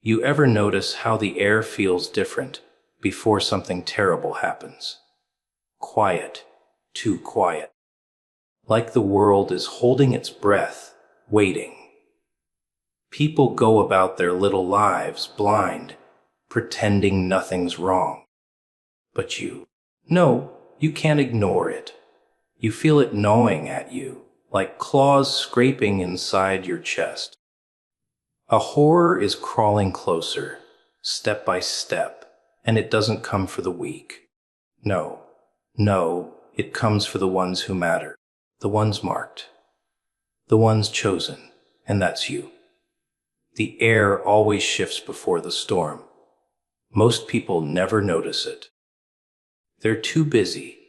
You ever notice how the air feels different before something terrible happens? Quiet, too quiet. Like the world is holding its breath, waiting. People go about their little lives blind, pretending nothing's wrong. But no, you can't ignore it. You feel it gnawing at you, like claws scraping inside your chest. A horror is crawling closer, step by step, and it doesn't come for the weak. No, it comes for the ones who matter, the ones marked, the ones chosen, and that's you. The air always shifts before the storm. Most people never notice it. They're too busy,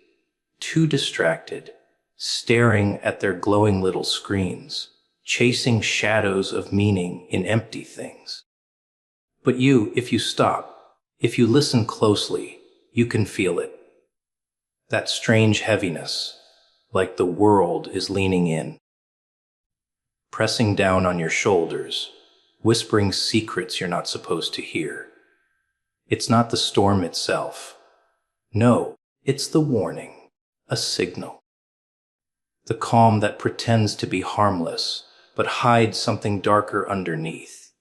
too distracted, staring at their glowing little screens, chasing shadows of meaning in empty things. But if you stop, if you listen closely, you can feel it. That strange heaviness, like the world is leaning in, pressing down on your shoulders, whispering secrets you're not supposed to hear. It's not the storm itself. No, it's the warning, a signal. The calm that pretends to be harmless, but hides something darker underneath.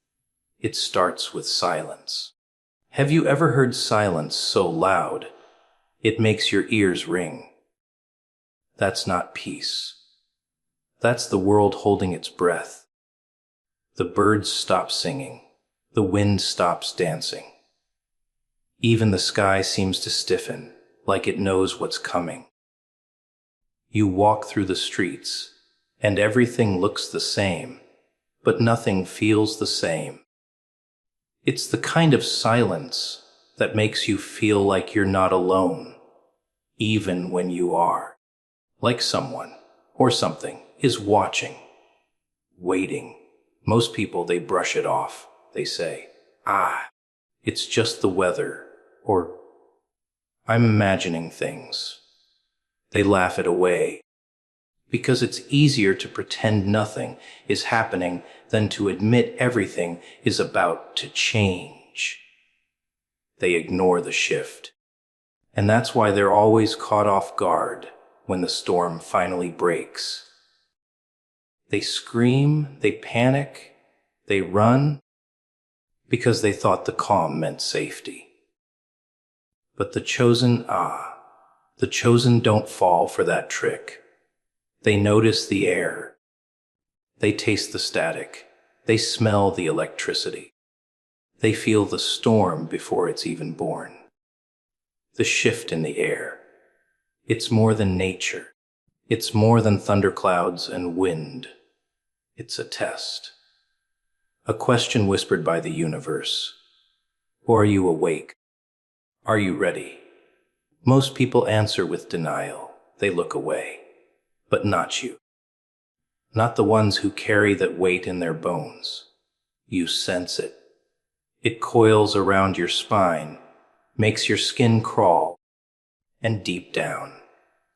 It starts with silence. Have you ever heard silence so loud, it makes your ears ring? That's not peace. That's the world holding its breath. The birds stop singing. The wind stops dancing. Even the sky seems to stiffen, like it knows what's coming. You walk through the streets, and everything looks the same, but nothing feels the same. It's the kind of silence that makes you feel like you're not alone, even when you are. Like someone, or something, is watching, waiting. Most people, they brush it off. They say, it's just the weather, or I'm imagining things. They laugh it away, because it's easier to pretend nothing is happening than to admit everything is about to change. They ignore the shift, and that's why they're always caught off guard when the storm finally breaks. They scream, they panic, they run, because they thought the calm meant safety. But the chosen don't fall for that trick. They notice the air. They taste the static. They smell the electricity. They feel the storm before it's even born. The shift in the air. It's more than nature. It's more than thunderclouds and wind. It's a test. A question whispered by the universe. Or are you awake? Are you ready? Most people answer with denial. They look away. But not you. Not the ones who carry that weight in their bones. You sense it. It coils around your spine, makes your skin crawl, and deep down,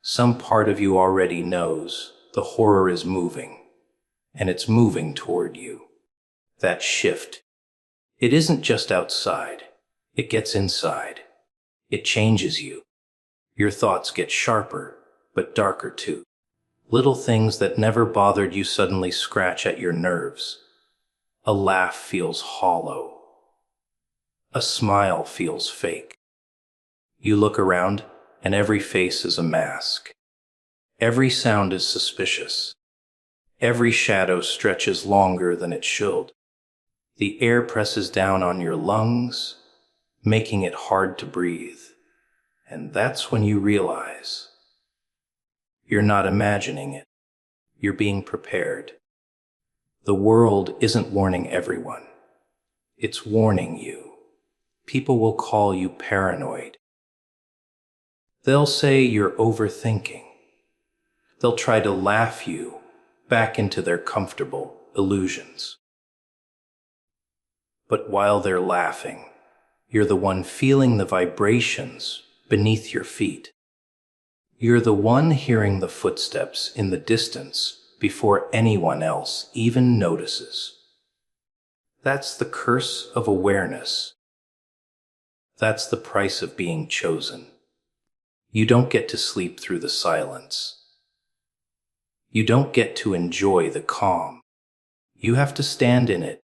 some part of you already knows the horror is moving, and it's moving toward you. That shift. It isn't just outside. It gets inside. It changes you. Your thoughts get sharper, but darker too. Little things that never bothered you suddenly scratch at your nerves. A laugh feels hollow. A smile feels fake. You look around, and every face is a mask. Every sound is suspicious. Every shadow stretches longer than it should. The air presses down on your lungs, making it hard to breathe. And that's when you realize you're not imagining it. You're being prepared. The world isn't warning everyone. It's warning you. People will call you paranoid. They'll say you're overthinking. They'll try to laugh you back into their comfortable illusions. But while they're laughing, you're the one feeling the vibrations beneath your feet. You're the one hearing the footsteps in the distance before anyone else even notices. That's the curse of awareness. That's the price of being chosen. You don't get to sleep through the silence. You don't get to enjoy the calm. You have to stand in it,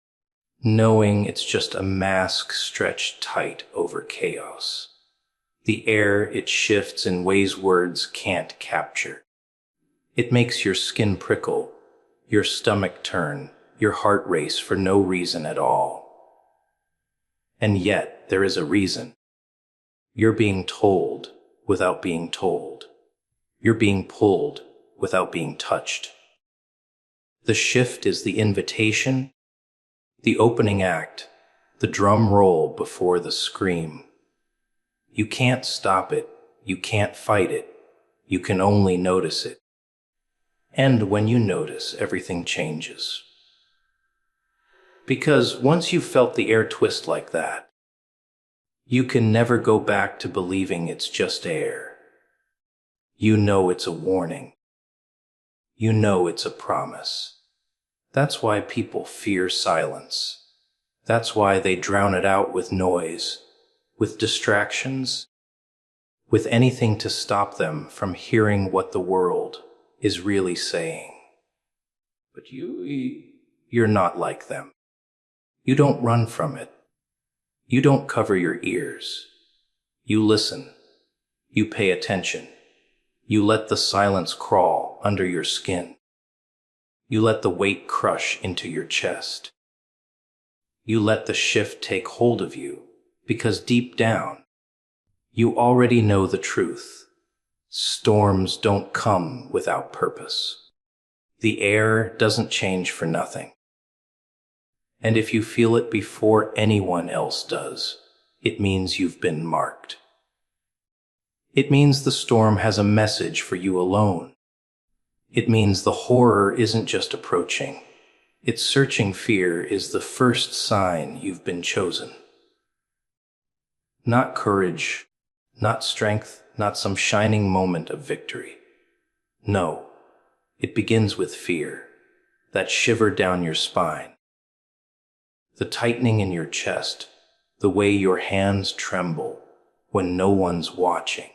knowing it's just a mask stretched tight over chaos. The air, it shifts in ways words can't capture. It makes your skin prickle, your stomach turn, your heart race for no reason at all. And yet, there is a reason. You're being told without being told. You're being pulled without being touched. The shift is the invitation, the opening act, the drum roll before the scream. You can't stop it. You can't fight it. You can only notice it. And when you notice, everything changes. Because once you've felt the air twist like that, you can never go back to believing it's just air. You know it's a warning. You know it's a promise. That's why people fear silence. That's why they drown it out with noise, with distractions, with anything to stop them from hearing what the world is really saying. But you're not like them. You don't run from it. You don't cover your ears. You listen. You pay attention. You let the silence crawl under your skin. You let the weight crush into your chest. You let the shift take hold of you, because deep down, you already know the truth. Storms don't come without purpose. The air doesn't change for nothing. And if you feel it before anyone else does, it means you've been marked. It means the storm has a message for you alone. It means the horror isn't just approaching. Its searching fear is the first sign you've been chosen. Not courage, not strength, not some shining moment of victory. No, it begins with fear, that shiver down your spine, the tightening in your chest, the way your hands tremble when no one's watching.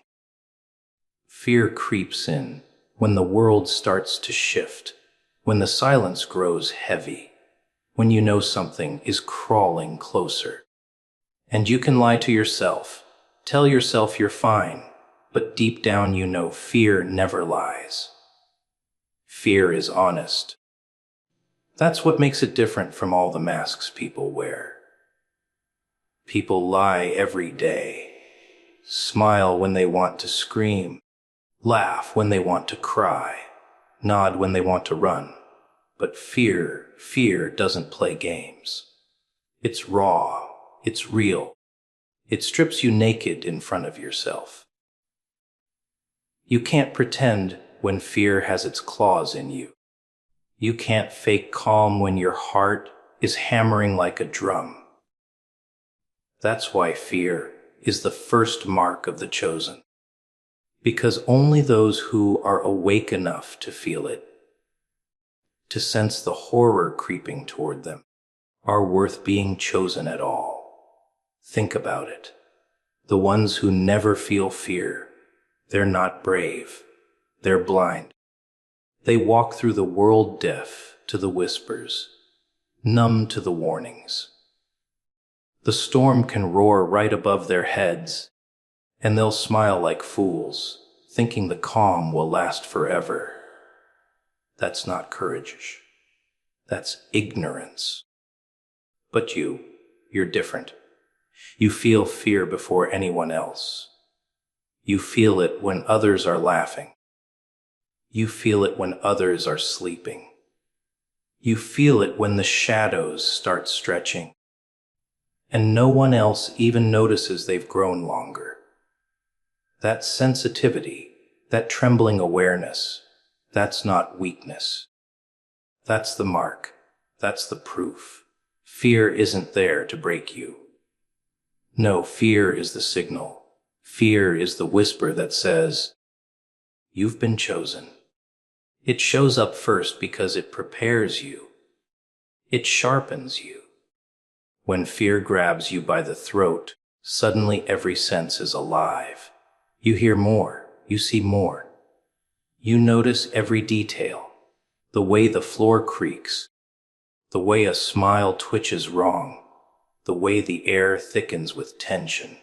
Fear creeps in when the world starts to shift, when the silence grows heavy, when you know something is crawling closer. And you can lie to yourself, tell yourself you're fine, but deep down you know fear never lies. Fear is honest. That's what makes it different from all the masks people wear. People lie every day, smile when they want to scream, laugh when they want to cry, nod when they want to run. But fear doesn't play games. It's raw, it's real. It strips you naked in front of yourself. You can't pretend when fear has its claws in you. You can't fake calm when your heart is hammering like a drum. That's why fear is the first mark of the chosen. Because only those who are awake enough to feel it, to sense the horror creeping toward them, are worth being chosen at all. Think about it. The ones who never feel fear, they're not brave. They're blind. They walk through the world deaf to the whispers, numb to the warnings. The storm can roar right above their heads, and they'll smile like fools, thinking the calm will last forever. That's not courage. That's ignorance. But you're different. You feel fear before anyone else. You feel it when others are laughing. You feel it when others are sleeping. You feel it when the shadows start stretching, and no one else even notices they've grown longer. That sensitivity, that trembling awareness, that's not weakness. That's the mark. That's the proof. Fear isn't there to break you. No, fear is the signal. Fear is the whisper that says, you've been chosen. It shows up first because it prepares you. It sharpens you. When fear grabs you by the throat, suddenly every sense is alive. You hear more, you see more. You notice every detail, the way the floor creaks, the way a smile twitches wrong, the way the air thickens with tension.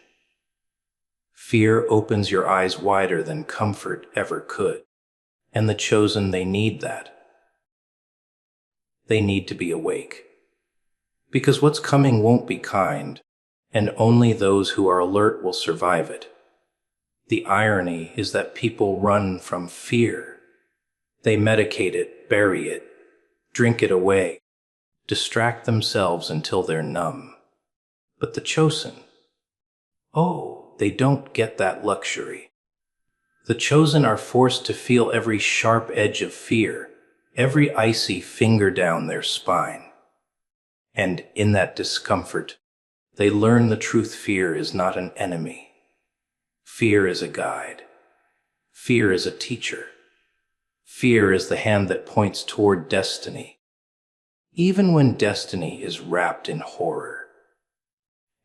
Fear opens your eyes wider than comfort ever could. And the chosen, they need that. They need to be awake. Because what's coming won't be kind, and only those who are alert will survive it. The irony is that people run from fear. They medicate it, bury it, drink it away, distract themselves until they're numb. But the chosen, oh, they don't get that luxury. The chosen are forced to feel every sharp edge of fear, every icy finger down their spine. And in that discomfort, they learn the truth. Fear is not an enemy. Fear is a guide. Fear is a teacher. Fear is the hand that points toward destiny, even when destiny is wrapped in horror.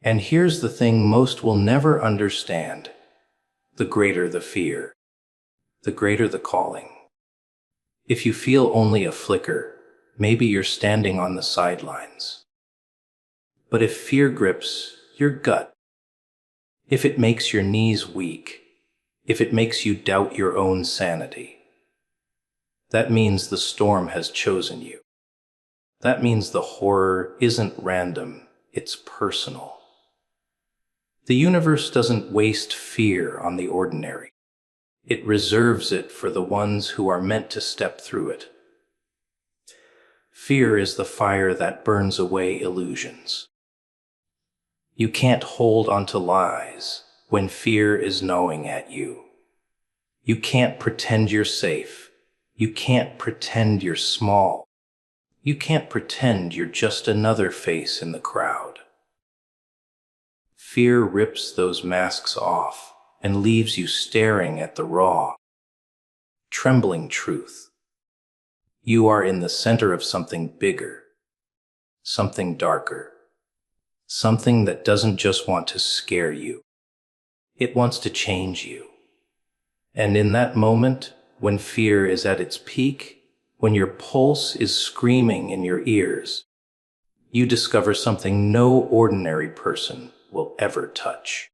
And here's the thing most will never understand. The greater the fear, the greater the calling. If you feel only a flicker, maybe you're standing on the sidelines. But if fear grips your gut, if it makes your knees weak, if it makes you doubt your own sanity, that means the storm has chosen you. That means the horror isn't random, it's personal. The universe doesn't waste fear on the ordinary. It reserves it for the ones who are meant to step through it. Fear is the fire that burns away illusions. You can't hold onto lies when fear is gnawing at you. You can't pretend you're safe. You can't pretend you're small. You can't pretend you're just another face in the crowd. Fear rips those masks off and leaves you staring at the raw, trembling truth. You are in the center of something bigger, something darker, something that doesn't just want to scare you. It wants to change you. And in that moment, when fear is at its peak, when your pulse is screaming in your ears, you discover something no ordinary person will ever touch.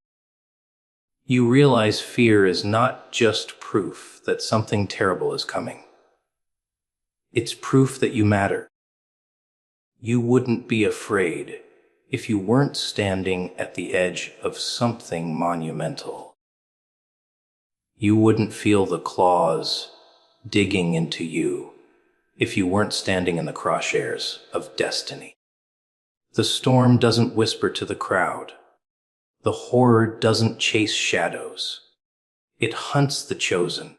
You realize fear is not just proof that something terrible is coming. It's proof that you matter. You wouldn't be afraid if you weren't standing at the edge of something monumental. You wouldn't feel the claws digging into you if you weren't standing in the crosshairs of destiny. The storm doesn't whisper to the crowd. The horror doesn't chase shadows. It hunts the chosen.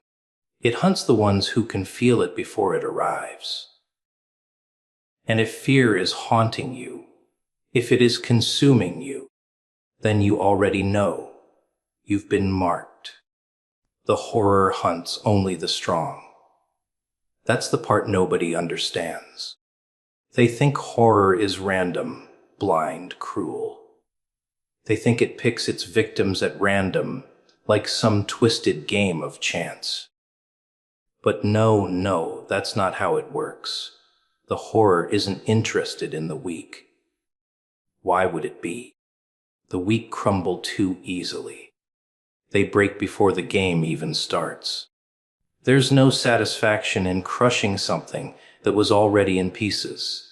It hunts the ones who can feel it before it arrives. And if fear is haunting you, if it is consuming you, then you already know you've been marked. The horror hunts only the strong. That's the part nobody understands. They think horror is random, blind, cruel. They think it picks its victims at random, like some twisted game of chance. But no, that's not how it works. The horror isn't interested in the weak. Why would it be? The weak crumble too easily. They break before the game even starts. There's no satisfaction in crushing something that was already in pieces.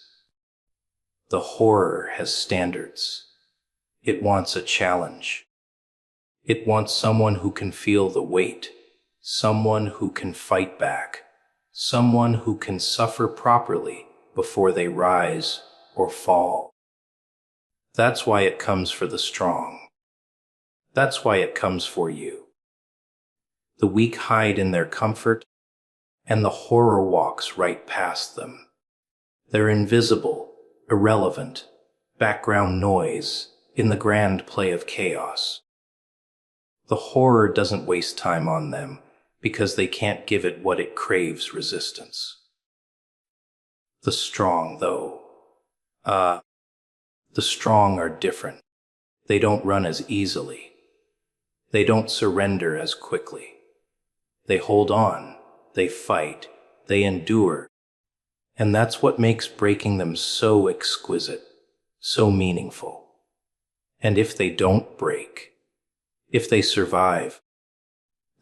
The horror has standards. It wants a challenge. It wants someone who can feel the weight, someone who can fight back, someone who can suffer properly before they rise or fall. That's why it comes for the strong. That's why it comes for you. The weak hide in their comfort, and the horror walks right past them. They're invisible, irrelevant, background noise in the grand play of chaos. The horror doesn't waste time on them because they can't give it what it craves: resistance. The strong, though, The strong are different. They don't run as easily. They don't surrender as quickly. They hold on, they fight, they endure. And that's what makes breaking them so exquisite, so meaningful. And if they don't break, if they survive,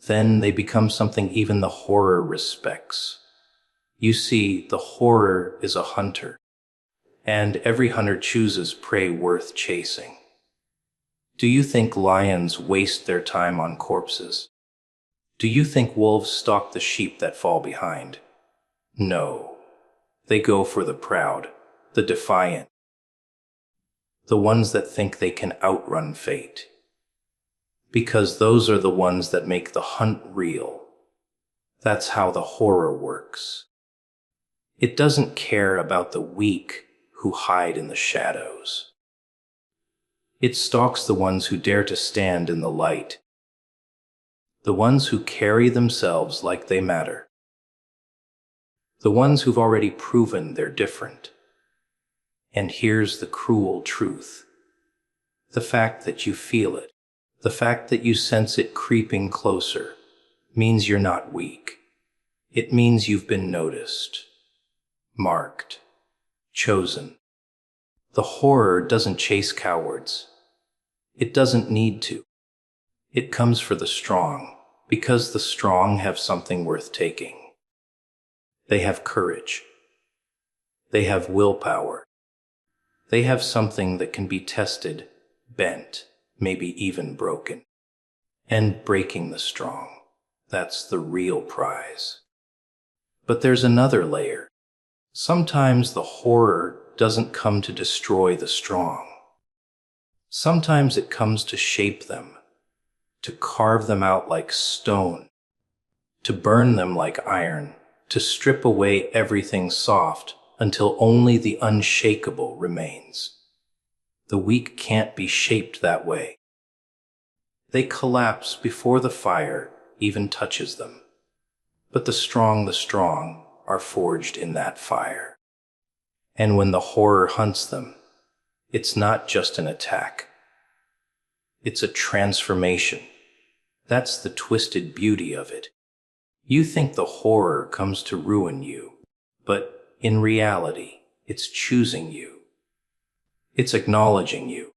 then they become something even the horror respects. You see, the horror is a hunter, and every hunter chooses prey worth chasing. Do you think lions waste their time on corpses? Do you think wolves stalk the sheep that fall behind? No. They go for the proud, the defiant, the ones that think they can outrun fate. Because those are the ones that make the hunt real. That's how the horror works. It doesn't care about the weak who hide in the shadows. It stalks the ones who dare to stand in the light, the ones who carry themselves like they matter, the ones who've already proven they're different. And here's the cruel truth. The fact that you feel it, the fact that you sense it creeping closer, means you're not weak. It means you've been noticed, marked, chosen. The horror doesn't chase cowards. It doesn't need to. It comes for the strong, because the strong have something worth taking. They have courage. They have willpower. They have something that can be tested, bent, maybe even broken. And breaking the strong, that's the real prize. But there's another layer. Sometimes the horror doesn't come to destroy the strong. Sometimes it comes to shape them, to carve them out like stone, to burn them like iron, to strip away everything soft until only the unshakable remains. The weak can't be shaped that way. They collapse before the fire even touches them. But the strong are forged in that fire. And when the horror hunts them, it's not just an attack. It's a transformation. That's the twisted beauty of it. You think the horror comes to ruin you, but in reality, it's choosing you. It's acknowledging you.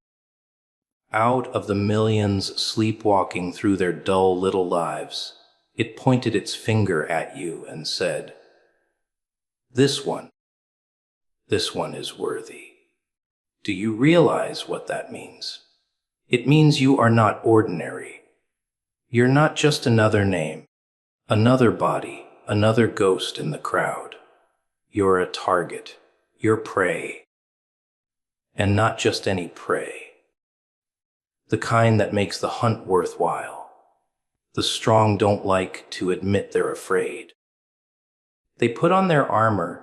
Out of the millions sleepwalking through their dull little lives, it pointed its finger at you and said, This one is worthy. Do you realize what that means? It means you are not ordinary. You're not just another name, another body, another ghost in the crowd. You're a target. You're prey. And not just any prey. The kind that makes the hunt worthwhile. The strong don't like to admit they're afraid. They put on their armor.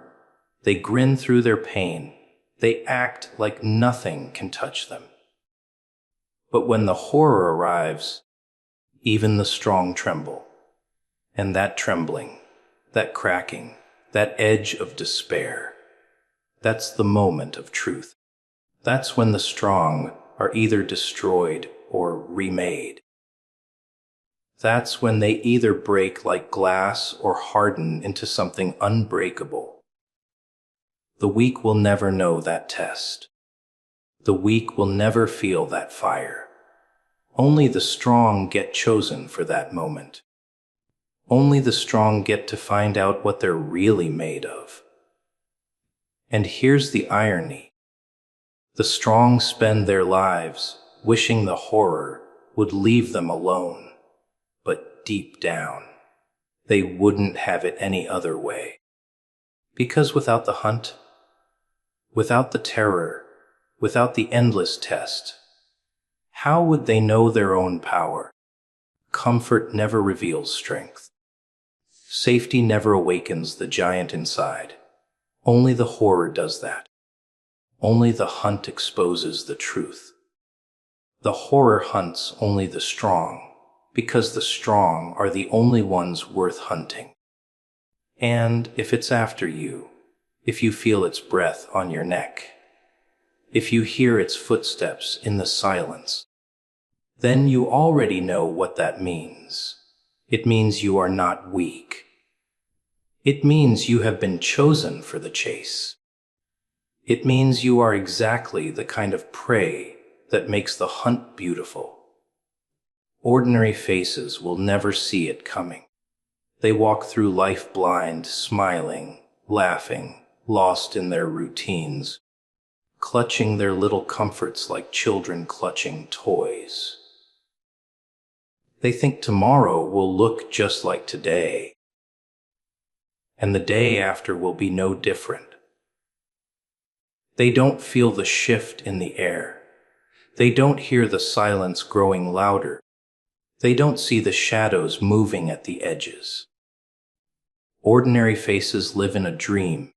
They grin through their pain. They act like nothing can touch them. But when the horror arrives, even the strong tremble. And that trembling, that cracking, that edge of despair, that's the moment of truth. That's when the strong are either destroyed or remade. That's when they either break like glass or harden into something unbreakable. The weak will never know that test. The weak will never feel that fire. Only the strong get chosen for that moment. Only the strong get to find out what they're really made of. And here's the irony. The strong spend their lives wishing the horror would leave them alone. But deep down, they wouldn't have it any other way. Because without the hunt, without the terror, without the endless test, how would they know their own power? Comfort never reveals strength. Safety never awakens the giant inside. Only the horror does that. Only the hunt exposes the truth. The horror hunts only the strong, because the strong are the only ones worth hunting. And if it's after you, if you feel its breath on your neck, if you hear its footsteps in the silence, then you already know what that means. It means you are not weak. It means you have been chosen for the chase. It means you are exactly the kind of prey that makes the hunt beautiful. Ordinary faces will never see it coming. They walk through life blind, smiling, laughing, lost in their routines, clutching their little comforts like children clutching toys. They think tomorrow will look just like today, and the day after will be no different. They don't feel the shift in the air. They don't hear the silence growing louder. They don't see the shadows moving at the edges. Ordinary faces live in a dream,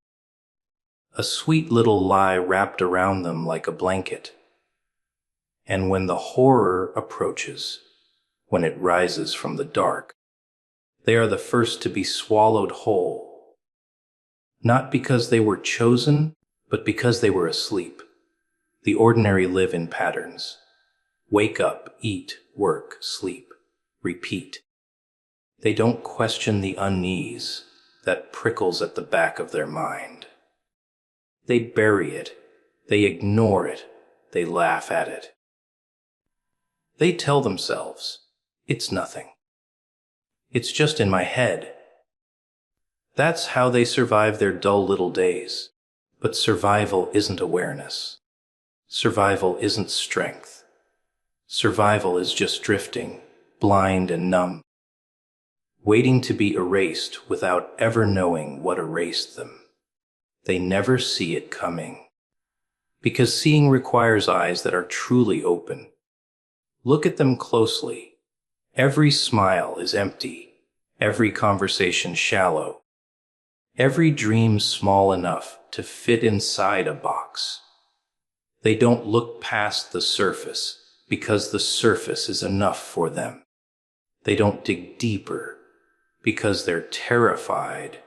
a sweet little lie wrapped around them like a blanket. And when the horror approaches, when it rises from the dark, they are the first to be swallowed whole. Not because they were chosen, but because they were asleep. The ordinary live in patterns. Wake up, eat, work, sleep, repeat. They don't question the unease that prickles at the back of their mind. They bury it. They ignore it. They laugh at it. They tell themselves, it's nothing. It's just in my head. That's how they survive their dull little days. But survival isn't awareness. Survival isn't strength. Survival is just drifting, blind and numb, waiting to be erased without ever knowing what erased them. They never see it coming. Because seeing requires eyes that are truly open. Look at them closely. Every smile is empty. Every conversation shallow. Every dream small enough to fit inside a box. They don't look past the surface because the surface is enough for them. They don't dig deeper because they're terrified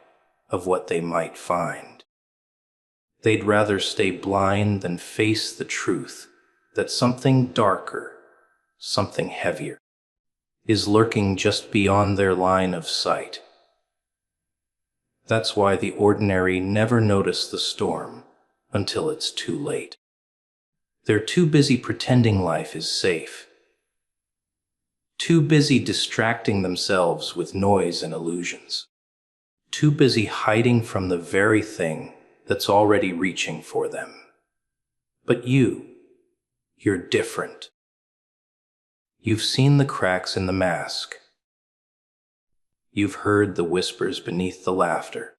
of what they might find. They'd rather stay blind than face the truth that something darker, something heavier, is lurking just beyond their line of sight. That's why the ordinary never notice the storm until it's too late. They're too busy pretending life is safe. Too busy distracting themselves with noise and illusions. Too busy hiding from the very thing that's already reaching for them. But you're different. You've seen the cracks in the mask. You've heard the whispers beneath the laughter.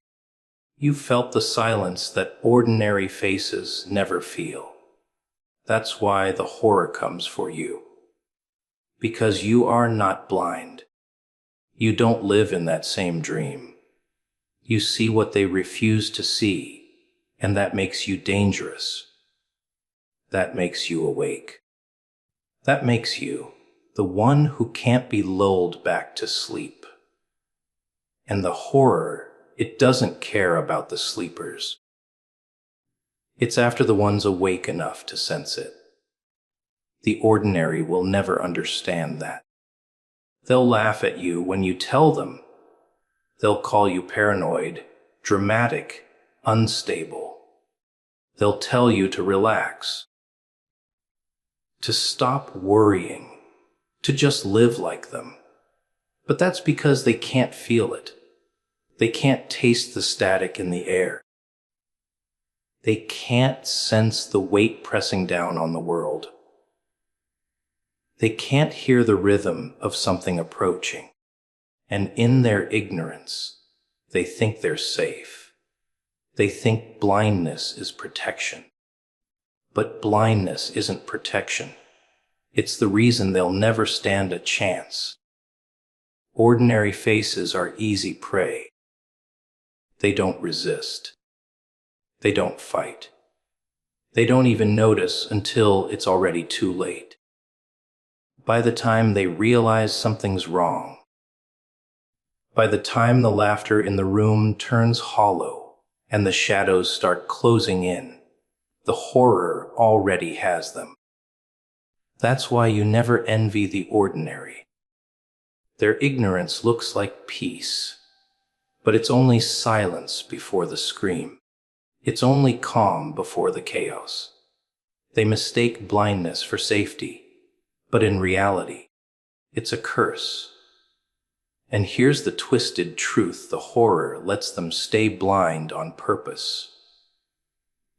You've felt the silence that ordinary faces never feel. That's why the horror comes for you. Because you are not blind. You don't live in that same dream. You see what they refuse to see, and that makes you dangerous. That makes you awake. That makes you the one who can't be lulled back to sleep. And the horror, it doesn't care about the sleepers. It's after the ones awake enough to sense it. The ordinary will never understand that. They'll laugh at you when you tell them. They'll call you paranoid, dramatic, unstable. They'll tell you to relax, to stop worrying, to just live like them. But that's because they can't feel it. They can't taste the static in the air. They can't sense the weight pressing down on the world. They can't hear the rhythm of something approaching. And in their ignorance, they think they're safe. They think blindness is protection. But blindness isn't protection. It's the reason they'll never stand a chance. Ordinary faces are easy prey. They don't resist. They don't fight. They don't even notice until it's already too late. By the time they realize something's wrong, by the time the laughter in the room turns hollow and the shadows start closing in, The horror already has them. That's why you never envy the ordinary. Their ignorance looks like peace, but it's only silence before the scream. It's only calm before the chaos. They mistake blindness for safety, but in reality, it's a curse. And here's the twisted truth: the horror lets them stay blind on purpose.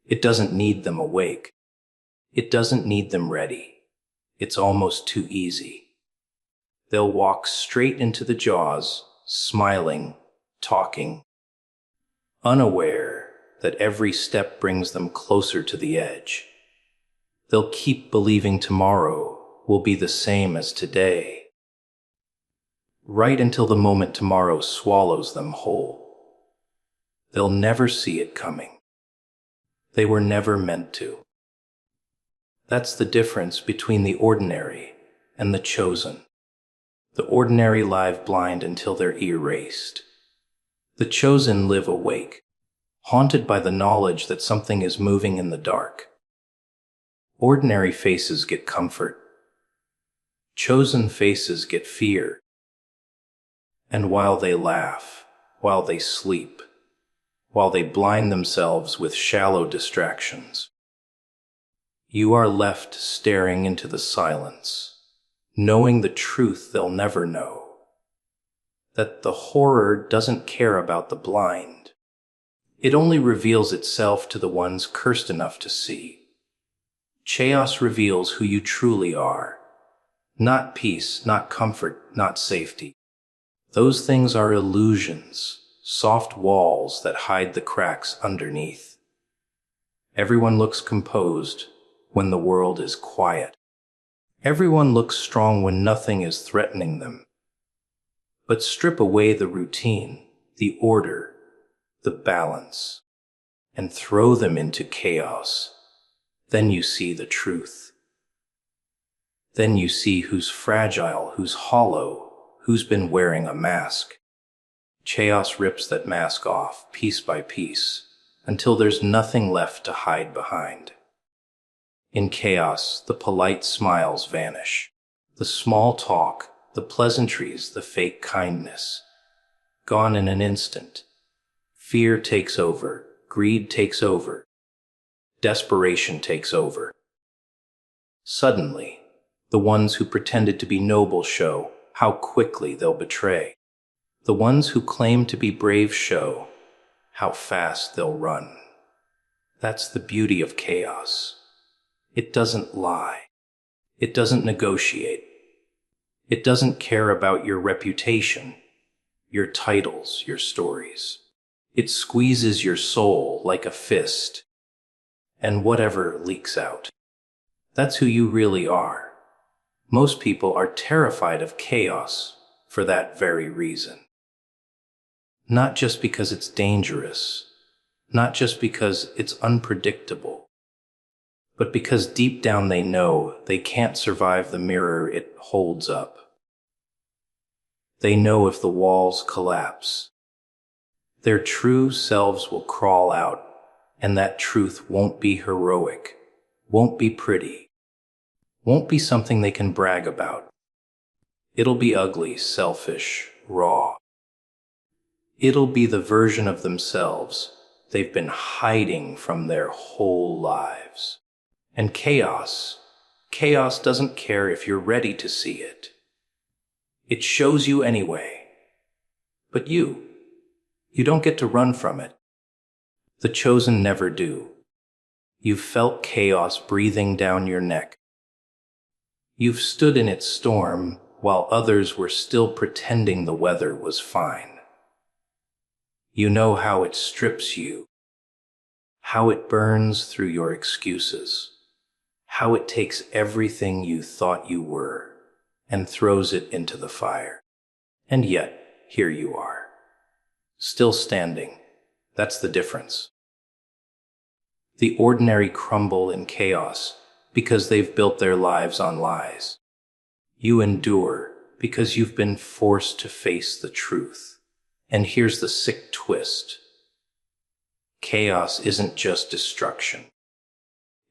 It doesn't need them awake. It doesn't need them ready. It's almost too easy. They'll walk straight into the jaws, smiling, talking, unaware that every step brings them closer to the edge. They'll keep believing tomorrow will be the same as today, right until the moment tomorrow swallows them whole. They'll never see it coming. They were never meant to. That's the difference between the ordinary and the chosen. The ordinary live blind until they're erased. The chosen live awake, haunted by the knowledge that something is moving in the dark. Ordinary faces get comfort. Chosen faces get fear. And while they laugh, while they sleep, while they blind themselves with shallow distractions, you are left staring into the silence, knowing the truth they'll never know. That the horror doesn't care about the blind. It only reveals itself to the ones cursed enough to see. Chaos reveals who you truly are. Not peace, not comfort, not safety. Those things are illusions, soft walls that hide the cracks underneath. Everyone looks composed when the world is quiet. Everyone looks strong when nothing is threatening them. But strip away the routine, the order, the balance, and throw them into chaos. Then you see the truth. Then you see who's fragile, who's hollow, who's been wearing a mask. Chaos rips that mask off, piece by piece, until there's nothing left to hide behind. In chaos, the polite smiles vanish. The small talk, the pleasantries, the fake kindness, gone in an instant. Fear takes over, greed takes over, desperation takes over. Suddenly, the ones who pretended to be noble show how quickly they'll betray. The ones who claim to be brave show how fast they'll run. That's the beauty of chaos. It doesn't lie. It doesn't negotiate. It doesn't care about your reputation, your titles, your stories. It squeezes your soul like a fist, and whatever leaks out. That's who you really are. Most people are terrified of chaos for that very reason. Not just because it's dangerous, not just because it's unpredictable, but because deep down they know they can't survive the mirror it holds up. They know if the walls collapse, their true selves will crawl out, and that truth won't be heroic, won't be pretty, won't be something they can brag about. It'll be ugly, selfish, raw. It'll be the version of themselves they've been hiding from their whole lives. And chaos doesn't care if you're ready to see it. It shows you anyway. But you don't get to run from it. The chosen never do. You've felt chaos breathing down your neck. You've stood in its storm while others were still pretending the weather was fine. You know how it strips you, how it burns through your excuses, how it takes everything you thought you were and throws it into the fire. And yet, here you are, still standing. That's the difference. The ordinary crumble in chaos because they've built their lives on lies. You endure because you've been forced to face the truth. And here's the sick twist. Chaos isn't just destruction.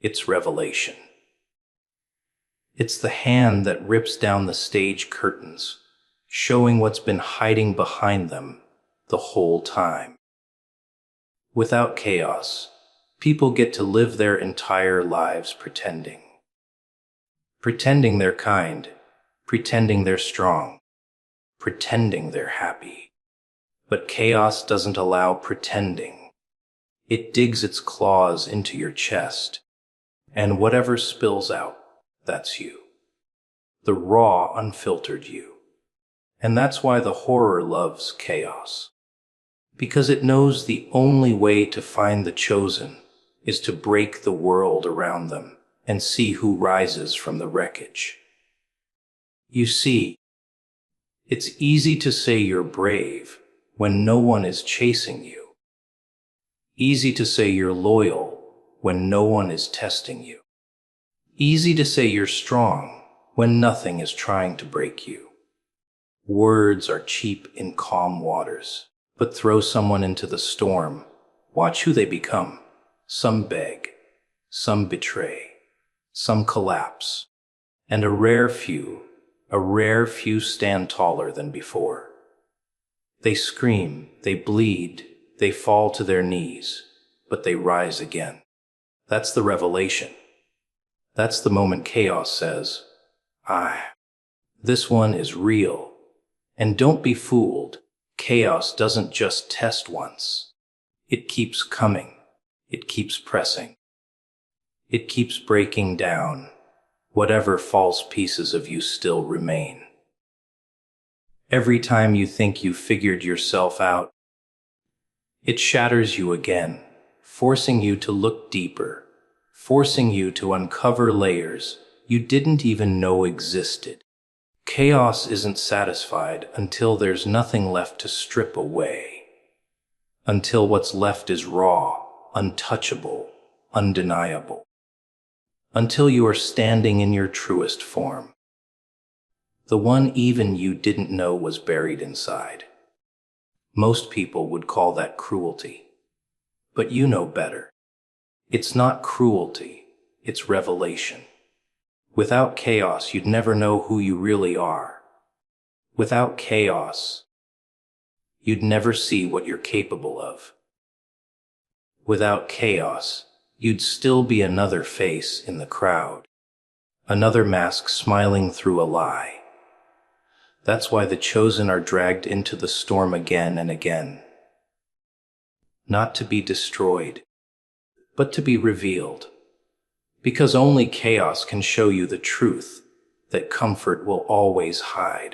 It's revelation. It's the hand that rips down the stage curtains, showing what's been hiding behind them the whole time. Without chaos, people get to live their entire lives pretending. Pretending they're kind, pretending they're strong, pretending they're happy. But chaos doesn't allow pretending. It digs its claws into your chest, and whatever spills out, that's you. The raw, unfiltered you. And that's why the horror loves chaos. Because it knows the only way to find the chosen is to break the world around them and see who rises from the wreckage. You see, it's easy to say you're brave when no one is chasing you. Easy to say you're loyal when no one is testing you. Easy to say you're strong when nothing is trying to break you. Words are cheap in calm waters, but throw someone into the storm. Watch who they become. Some beg, some betray, some collapse, and a rare few stand taller than before. They scream, they bleed, they fall to their knees, but they rise again. That's the revelation. That's the moment chaos says, this one is real. And don't be fooled. Chaos doesn't just test once. It keeps coming. It keeps pressing. It keeps breaking down whatever false pieces of you still remain. Every time you think you've figured yourself out, it shatters you again, forcing you to look deeper, forcing you to uncover layers you didn't even know existed. Chaos isn't satisfied until there's nothing left to strip away, until what's left is raw, untouchable, undeniable, until you are standing in your truest form, the one even you didn't know was buried inside. Most people would call that cruelty, but you know better. It's not cruelty, it's revelation. Without chaos, you'd never know who you really are. Without chaos, you'd never see what you're capable of. Without chaos, you'd still be another face in the crowd, another mask smiling through a lie. That's why the chosen are dragged into the storm again and again. Not to be destroyed, but to be revealed. Because only chaos can show you the truth that comfort will always hide.